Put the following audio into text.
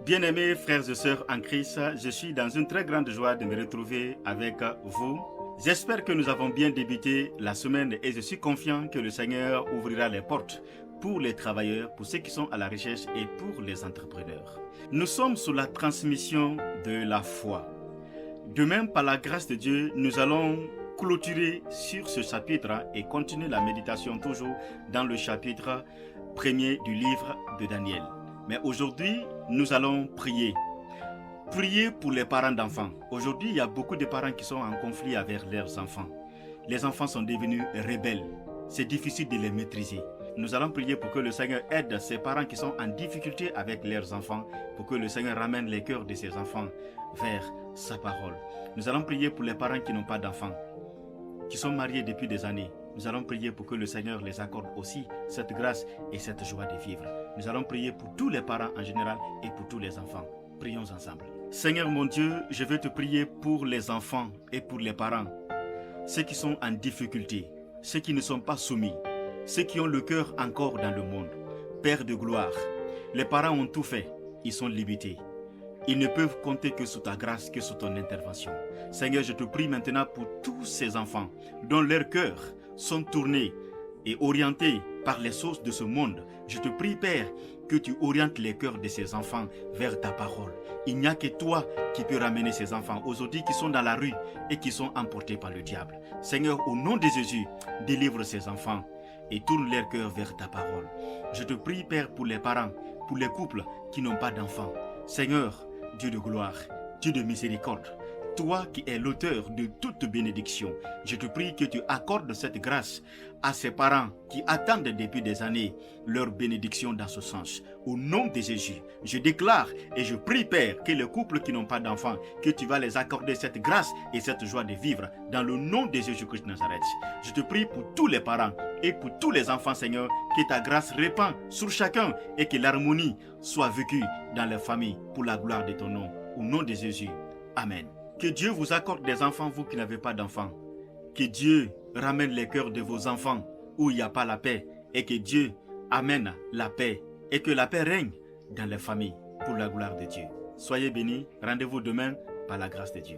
Bien-aimés frères et sœurs en Christ, je suis dans une très grande joie de me retrouver avec vous. J'espère que nous avons bien débuté la semaine et je suis confiant que le Seigneur ouvrira les portes pour les travailleurs, pour ceux qui sont à la recherche et pour les entrepreneurs. Nous sommes sous la transmission de la foi. De même, par la grâce de Dieu, nous allons clôturer sur ce chapitre et continuer la méditation toujours dans le chapitre 1er du livre de Daniel. Mais aujourd'hui, nous allons prier. Prier pour les parents d'enfants. Aujourd'hui, il y a beaucoup de parents qui sont en conflit avec leurs enfants. Les enfants sont devenus rebelles. C'est difficile de les maîtriser. Nous allons prier pour que le Seigneur aide ces parents qui sont en difficulté avec leurs enfants, pour que le Seigneur ramène les cœurs de ces enfants vers sa parole. Nous allons prier pour les parents qui n'ont pas d'enfants, qui sont mariés depuis des années. Nous allons prier pour que le Seigneur les accorde aussi cette grâce et cette joie de vivre. Nous allons prier pour tous les parents en général et pour tous les enfants. Prions ensemble. Seigneur mon Dieu, je veux te prier pour les enfants et pour les parents, ceux qui sont en difficulté, ceux qui ne sont pas soumis, ceux qui ont le cœur encore dans le monde. Père de gloire, les parents ont tout fait, ils sont limités. Ils ne peuvent compter que sous ta grâce, que sous ton intervention. Seigneur, je te prie maintenant pour tous ces enfants dont leurs cœurs sont tournés et orientés par les sources de ce monde. Je te prie, Père, que tu orientes les cœurs de ces enfants vers ta parole. Il n'y a que toi qui peux ramener ces enfants aujourd'hui qui sont dans la rue et qui sont emportés par le diable. Seigneur, au nom de Jésus, délivre ces enfants et tourne leur cœur vers ta parole. Je te prie, Père, pour les parents, pour les couples qui n'ont pas d'enfants. Seigneur, Dieu de gloire, Dieu de miséricorde, toi qui es l'auteur de toute bénédiction, je te prie que tu accordes cette grâce à ces parents qui attendent depuis des années leur bénédiction dans ce sens. Au nom de Jésus, je déclare et je prie, Père, que les couples qui n'ont pas d'enfants, que tu vas les accorder cette grâce et cette joie de vivre dans le nom de Jésus-Christ de Nazareth. Je te prie pour tous les parents et pour tous les enfants, Seigneur, que ta grâce répand sur chacun et que l'harmonie soit vécue dans les familles pour la gloire de ton nom. Au nom de Jésus. Amen. Que Dieu vous accorde des enfants, vous qui n'avez pas d'enfants. Que Dieu ramène les cœurs de vos enfants où il n'y a pas la paix. Et que Dieu amène la paix. Et que la paix règne dans les familles pour la gloire de Dieu. Soyez bénis. Rendez-vous demain par la grâce de Dieu.